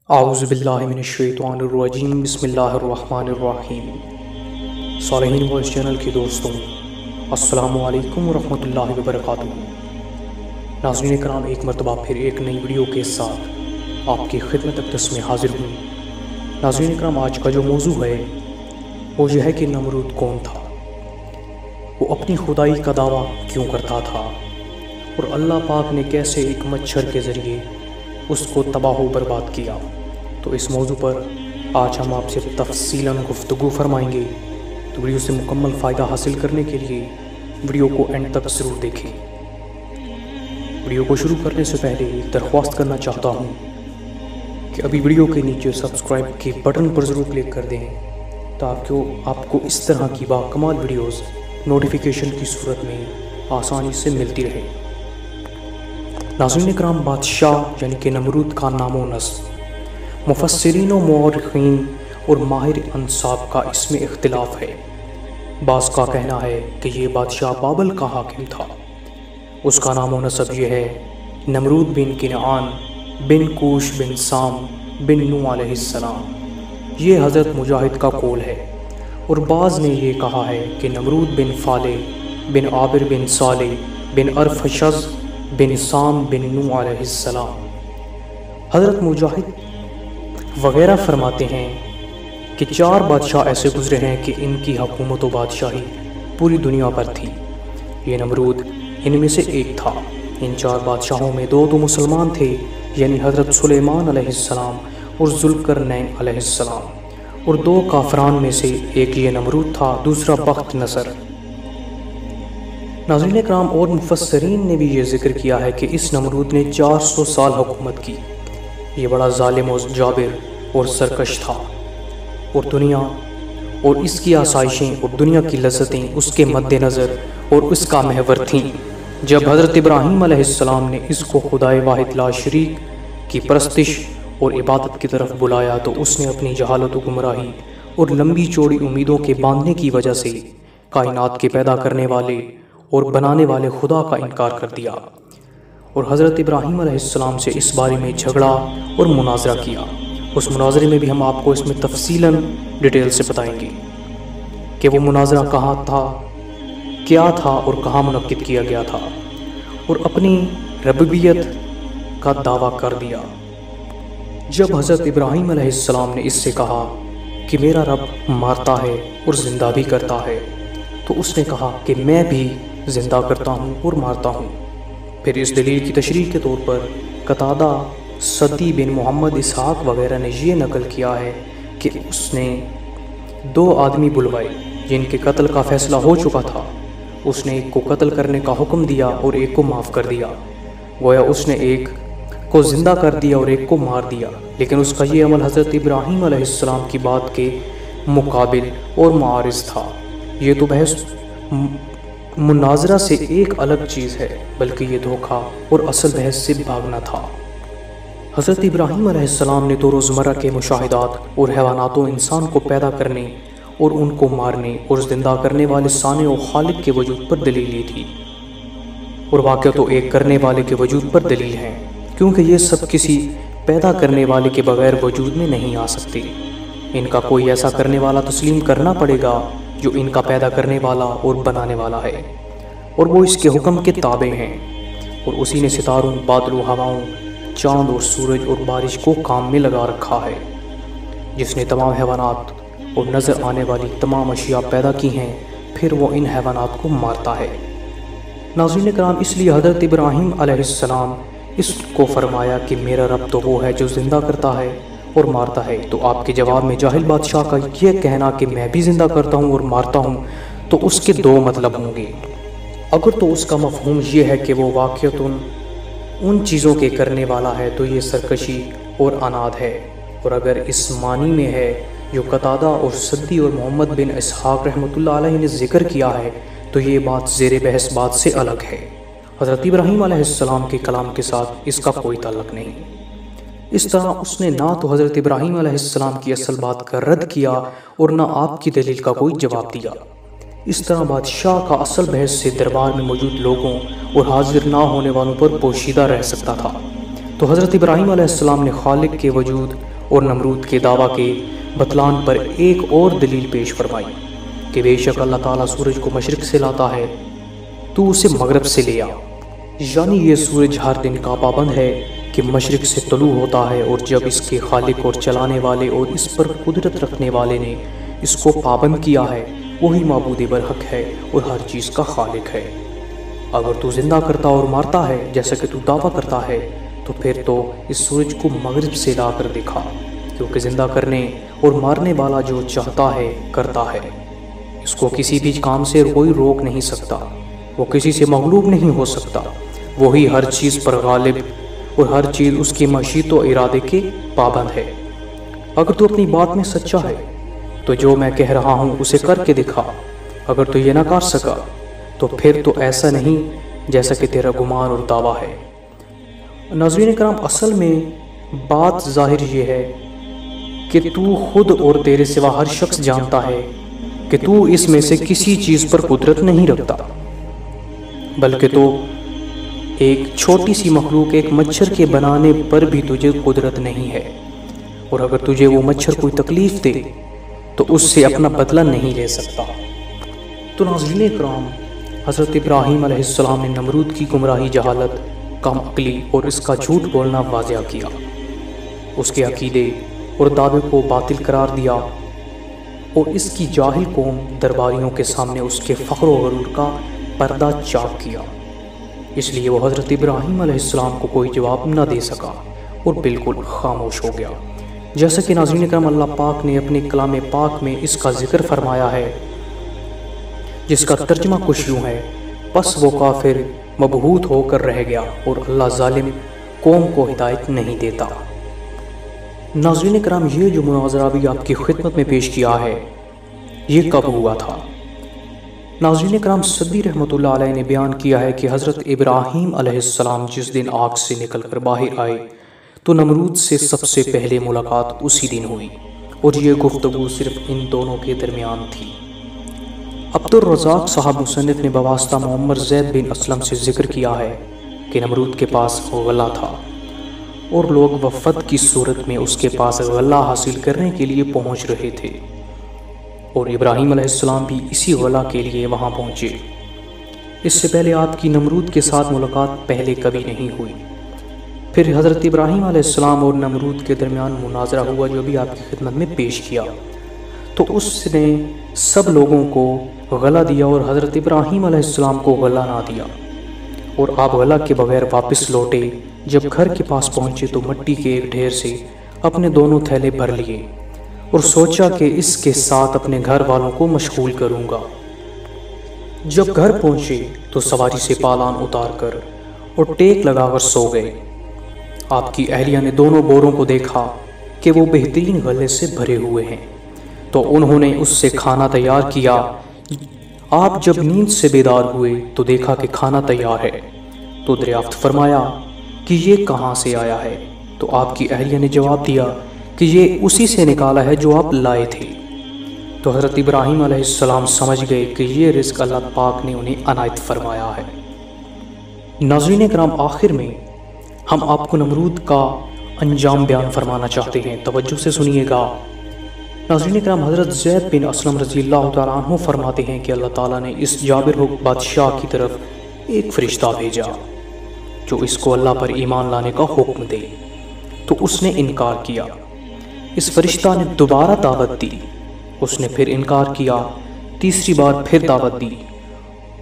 اعوذ باللہ من الشیطان الرجیم بسم اللہ الرحمن الرحیم۔ صالحین وائس چینل کے دوستوں، السلام علیکم ورحمۃ اللہ وبرکاتہ۔ ناظرین کرام، ایک مرتبہ پھر ایک نئی ویڈیو کے ساتھ آپ کی خدمت اقدس میں حاضر ہوں۔ ناظرین کرام، آج کا جو موضوع ہے وہ یہ ہے کہ نمرود کون تھا، وہ اپنی خدائی کا دعویٰ کیوں کرتا تھا، اور اللہ پاک نے کیسے ایک مچھر کے ذریعے اس کو تباہ و برباد کیا۔ تو اس موضوع پر آج ہم آپ سے تفصیلاً گفتگو فرمائیں گے، تو ویڈیو سے مکمل فائدہ حاصل کرنے کے لیے ویڈیو کو اینڈ تک ضرور دیکھیں۔ ویڈیو کو شروع کرنے سے پہلے ایک درخواست کرنا چاہتا ہوں کہ ابھی ویڈیو کے نیچے سبسکرائب کے بٹن پر ضرور کلک کر دیں تاکہ آپ کو اس طرح کی باکمال ویڈیوز نوٹیفیکیشن کی صورت میں آسانی سے ملتی رہے۔ ناظرین کرام، بادشاہ یعنی کہ نمرود کا نام و نسب مفسرین و مورخین اور ماہر انساب کا اس میں اختلاف ہے۔ بعض کا کہنا ہے کہ یہ بادشاہ بابل کا حاکم تھا۔ اس کا نام و نسب یہ ہے: نمرود بن کنعان بن کوش بن سام بن نوح علیہ السلام۔ یہ حضرت مجاہد کا قول ہے، اور بعض نے یہ کہا ہے کہ نمرود بن فالح بن عابر بن صالح بن ارفشز بن سام بن نوح علیہ السلام۔ حضرت مجاہد وغیرہ فرماتے ہیں کہ 4 بادشاہ ایسے گزرے ہیں کہ ان کی حکومت و بادشاہی پوری دنیا پر تھی۔ یہ نمرود ان میں سے ایک تھا۔ ان 4 بادشاہوں میں 2 تو مسلمان تھے، یعنی حضرت سلیمان علیہ السلام اور ذوالقرنین علیہ السلام، اور 2 کافران میں سے ایک یہ نمرود تھا، دوسرا بخت نصر۔ ناظرین کرام، اور مفسرین نے بھی یہ ذکر کیا ہے کہ اس نمرود نے 400 سال حکومت کی۔ یہ بڑا ظالم و جابر اور سرکش تھا، اور دنیا اور اس کی آسائشیں اور دنیا کی لذتیں اس کے مد نظر اور اس کا محور تھیں۔ جب حضرت ابراہیم علیہ السلام نے اس کو خدائے واحد لا شریک کی پرستش اور عبادت کی طرف بلایا تو اس نے اپنی جہالت و گمراہی اور لمبی چوڑی امیدوں کے باندھنے کی وجہ سے کائنات کے پیدا کرنے والے اور بنانے والے خدا کا انکار کر دیا، اور حضرت ابراہیم علیہ السلام سے اس بارے میں جھگڑا اور مناظرہ کیا۔ اس مناظرے میں بھی ہم آپ کو اس میں تفصیلاً ڈیٹیل سے بتائیں گے کہ وہ مناظرہ کہاں تھا، کیا تھا اور کہاں منعقد کیا گیا تھا، اور اپنی ربوبیت کا دعویٰ کر دیا۔ جب حضرت ابراہیم علیہ السلام نے اس سے کہا کہ میرا رب مارتا ہے اور زندہ بھی کرتا ہے، تو اس نے کہا کہ میں بھی زندہ کرتا ہوں اور مارتا ہوں۔ پھر اس دلیل کی تشریح کے طور پر قتادہ، صدی بن محمد اسحاق وغیرہ نے یہ نقل کیا ہے کہ اس نے 2 آدمی بلوائے جن کے قتل کا فیصلہ ہو چکا تھا۔ اس نے ایک کو قتل کرنے کا حکم دیا اور ایک کو معاف کر دیا، گویا اس نے ایک کو زندہ کر دیا اور ایک کو مار دیا، لیکن اس کا یہ عمل حضرت ابراہیم علیہ السلام کی بات کے مقابل اور معارض تھا۔ یہ تو بحث مناظرہ سے ایک الگ چیز ہے، بلکہ یہ دھوکہ اور اصل بحث سے بھاگنا تھا۔ حضرت ابراہیم علیہ السلام نے تو روزمرہ کے مشاہدات اور حیوانات و انسان کو پیدا کرنے اور ان کو مارنے اور زندہ کرنے والے صانع و خالق کے وجود پر دلیل لی تھی، اور واقعہ تو ایک کرنے والے کے وجود پر دلیل ہے، کیونکہ یہ سب کسی پیدا کرنے والے کے بغیر وجود میں نہیں آ سکتے۔ ان کا کوئی ایسا کرنے والا تسلیم کرنا پڑے گا جو ان کا پیدا کرنے والا اور بنانے والا ہے، اور وہ اس کے حکم کے تابع ہیں، اور اسی نے ستاروں، بادل و ہواؤں، چاند اور سورج اور بارش کو کام میں لگا رکھا ہے، جس نے تمام حیوانات اور نظر آنے والی تمام اشیاء پیدا کی ہیں، پھر وہ ان حیوانات کو مارتا ہے۔ ناظرین کرام، اس لیے حضرت ابراہیم علیہ السلام اس کو فرمایا کہ میرا رب تو وہ ہے جو زندہ کرتا ہے اور مارتا ہے، تو آپ کے جواب میں جاہل بادشاہ کا یہ کہنا کہ میں بھی زندہ کرتا ہوں اور مارتا ہوں، تو اس کے 2 مطلب ہوں گے۔ اگر تو اس کا مفہوم یہ ہے کہ وہ واقعتاً ان چیزوں کے کرنے والا ہے تو یہ سرکشی اور عناد ہے، اور اگر اس معنی میں ہے جو قتادہ اور صدی اور محمد بن اسحاق رحمۃ اللہ علیہ نے ذکر کیا ہے، تو یہ بات زیر بحث بات سے الگ ہے۔ حضرت ابراہیم علیہ السلام کے کلام کے ساتھ اس کا کوئی تعلق نہیں۔ اس طرح اس نے نہ تو حضرت ابراہیم علیہ السلام کی اصل بات کا رد کیا اور نہ آپ کی دلیل کا کوئی جواب دیا۔ اس طرح بادشاہ کا اصل بحث سے دربار میں موجود لوگوں اور حاضر نہ ہونے والوں پر پوشیدہ رہ سکتا تھا۔ تو حضرت ابراہیم علیہ السلام نے خالق کے وجود اور نمرود کے دعویٰ کے بطلان پر ایک اور دلیل پیش فرمائی کہ بے شک اللہ تعالیٰ سورج کو مشرق سے لاتا ہے، تو اسے مغرب سے لے آ۔ یعنی یہ سورج ہر دن کا پابند ہے کہ مشرق سے طلوع ہوتا ہے، اور جب اس کے خالق اور چلانے والے اور اس پر قدرت رکھنے والے نے اس کو پابند کیا ہے، وہی معبود برحق ہے اور ہر چیز کا خالق ہے۔ اگر تو زندہ کرتا اور مارتا ہے جیسا کہ تو دعویٰ کرتا ہے، تو پھر تو اس سورج کو مغرب سے لا کر دکھا، کیونکہ زندہ کرنے اور مارنے والا جو چاہتا ہے کرتا ہے، اس کو کسی بھی کام سے کوئی روک نہیں سکتا، وہ کسی سے مغلوب نہیں ہو سکتا، وہی ہر چیز پر غالب اور ہر چیز اس کی مشیت و ارادے کے پابند ہے۔ اگر تو اپنی بات میں سچا ہے تو جو میں کہہ رہا ہوں اسے کر کے دکھا، اگر تو یہ نہ کر سکا تو پھر تو ایسا نہیں جیسا کہ تیرا گمان اور دعویٰ ہے۔ ناظرین کرام، اصل میں بات ظاہر یہ ہے کہ تو خود اور تیرے سوا ہر شخص جانتا ہے کہ تو اس میں سے کسی چیز پر قدرت نہیں رکھتا، بلکہ تو ایک چھوٹی سی مخلوق ایک مچھر کے بنانے پر بھی تجھے قدرت نہیں ہے، اور اگر تجھے وہ مچھر کوئی تکلیف دے تو اس سے اپنا بدلہ نہیں لے سکتا۔ تو ناظرین اکرام، حضرت ابراہیم علیہ السلام نے نمرود کی گمراہی، جہالت، کم عقلی اور اس کا جھوٹ بولنا واضح کیا، اس کے عقیدے اور دعوے کو باطل قرار دیا، اور اس کی جاہل قوم درباریوں کے سامنے اس کے فخر و غرور کا پردہ چاک کیا۔ اس لیے وہ حضرت ابراہیم علیہ السلام کو کوئی جواب نہ دے سکا اور بالکل خاموش ہو گیا۔ جیسا کہ ناظرین کرام، اللہ پاک نے اپنے کلام پاک میں اس کا ذکر فرمایا ہے، جس کا ترجمہ کچھ یوں ہے: پس وہ کافر مبہوت ہو کر رہ گیا اور اللہ ظالم قوم کو ہدایت نہیں دیتا۔ ناظرین کرام، یہ جو مناظرہ بھی آپ کی خدمت میں پیش کیا ہے، یہ کب ہوا تھا؟ ناظرین کرام، سدی رحمۃ اللہ علیہ نے بیان کیا ہے کہ حضرت ابراہیم علیہ السلام جس دن آگ سے نکل کر باہر آئے تو نمرود سے سب سے پہلے ملاقات اسی دن ہوئی، اور یہ گفتگو صرف ان دونوں کے درمیان تھی۔ عبدالرزاق صاحب مصنف نے بواسطہ معمر زید بن اسلم سے ذکر کیا ہے کہ نمرود کے پاس غلہ تھا، اور لوگ وفد کی صورت میں اس کے پاس غلہ حاصل کرنے کے لیے پہنچ رہے تھے، اور ابراہیم علیہ السلام بھی اسی غلہ کے لیے وہاں پہنچے۔ اس سے پہلے آپ کی نمرود کے ساتھ ملاقات پہلے کبھی نہیں ہوئی۔ پھر حضرت ابراہیم علیہ السلام اور نمرود کے درمیان مناظرہ ہوا، جو بھی آپ کی خدمت میں پیش کیا۔ تو اس نے سب لوگوں کو غلہ دیا اور حضرت ابراہیم علیہ السلام کو غلہ نہ دیا، اور آپ غلہ کے بغیر واپس لوٹے۔ جب گھر کے پاس پہنچے تو مٹی کے ایک ڈھیر سے اپنے دونوں تھیلے بھر لیے، اور سوچا کہ اس کے ساتھ اپنے گھر والوں کو مشغول کروں گا۔ جب گھر پہنچے تو سواری سے پالان اتار کر اور ٹیک لگا کر سو گئے۔ آپ کی اہلیہ نے دونوں بوروں کو دیکھا کہ وہ بہترین غلے سے بھرے ہوئے ہیں، تو انہوں نے اس سے کھانا تیار کیا۔ آپ جب نیند سے بیدار ہوئے تو دیکھا کہ کھانا تیار ہے، تو دریافت فرمایا کہ یہ کہاں سے آیا ہے؟ تو آپ کی اہلیہ نے جواب دیا کہ یہ اسی سے نکالا ہے جو آپ لائے تھے۔ تو حضرت ابراہیم علیہ السلام سمجھ گئے کہ یہ رزق اللہ پاک نے انہیں عنایت فرمایا ہے۔ ناظرین کرام، آخر میں ہم آپ کو نمرود کا انجام بیان فرمانا چاہتے ہیں، توجہ سے سنیے گا۔ ناظرین کرام، حضرت زید بن اسلم رضی اللہ تعالیٰ عنہ فرماتے ہیں کہ اللہ تعالیٰ نے اس جابر بادشاہ کی طرف ایک فرشتہ بھیجا جو اس کو اللہ پر ایمان لانے کا حکم دے، تو اس نے انکار کیا۔ اس فرشتہ نے دوبارہ دعوت دی، اس نے پھر انکار کیا، تیسری بار پھر دعوت دی،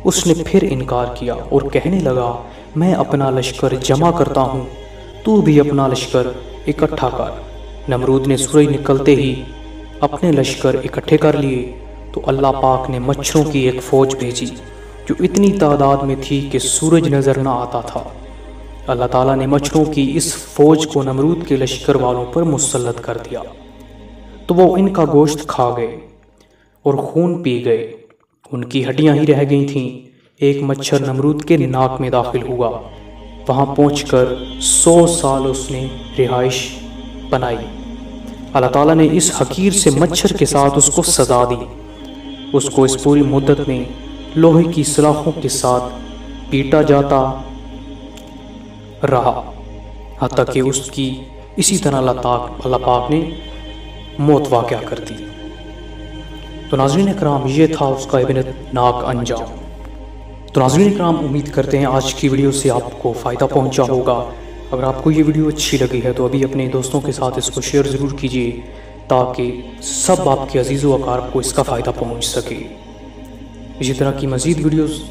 اس نے پھر انکار کیا اور کہنے لگا میں اپنا لشکر جمع کرتا ہوں، تو بھی اپنا لشکر اکٹھا کر۔ نمرود نے سورج نکلتے ہی اپنے لشکر اکٹھے کر لیے، تو اللہ پاک نے مچھروں کی ایک فوج بھیجی جو اتنی تعداد میں تھی کہ سورج نظر نہ آتا تھا۔ اللہ تعالیٰ نے مچھروں کی اس فوج کو نمرود کے لشکر والوں پر مسلط کر دیا، تو وہ ان کا گوشت کھا گئے اور خون پی گئے، ان کی ہڈیاں ہی رہ گئی تھیں۔ ایک مچھر نمرود کے ناک میں داخل ہوا، وہاں پہنچ کر 100 سال اس نے رہائش بنائی۔ اللہ تعالیٰ نے اس حقیر سے مچھر کے ساتھ اس کو سزا دی، اس کو اس پوری مدت میں لوہے کی سلاخوں کے ساتھ پیٹا جاتا رہا، حتیٰ کہ اس کی اسی طرح اللہ پاک نے موت واقع کر دی۔ تو ناظرین اکرام، یہ تھا اس کا عبرتناک انجام۔ تو ناظرین اکرام، امید کرتے ہیں آج کی ویڈیو سے آپ کو فائدہ پہنچا ہوگا۔ اگر آپ کو یہ ویڈیو اچھی لگی ہے تو ابھی اپنے دوستوں کے ساتھ اس کو شیئر ضرور کیجیے تاکہ سب آپ کے عزیز و اقارب کو اس کا فائدہ پہنچ سکے۔ اسی طرح کی مزید ویڈیوز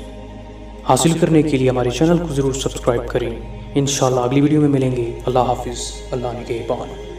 حاصل کرنے کے لیے ہمارے چینل کو ضرور سبسکرائب کریں۔ انشاءاللہ اگلی ویڈیو میں ملیں گے۔ اللہ حافظ، اللہ نگہبان۔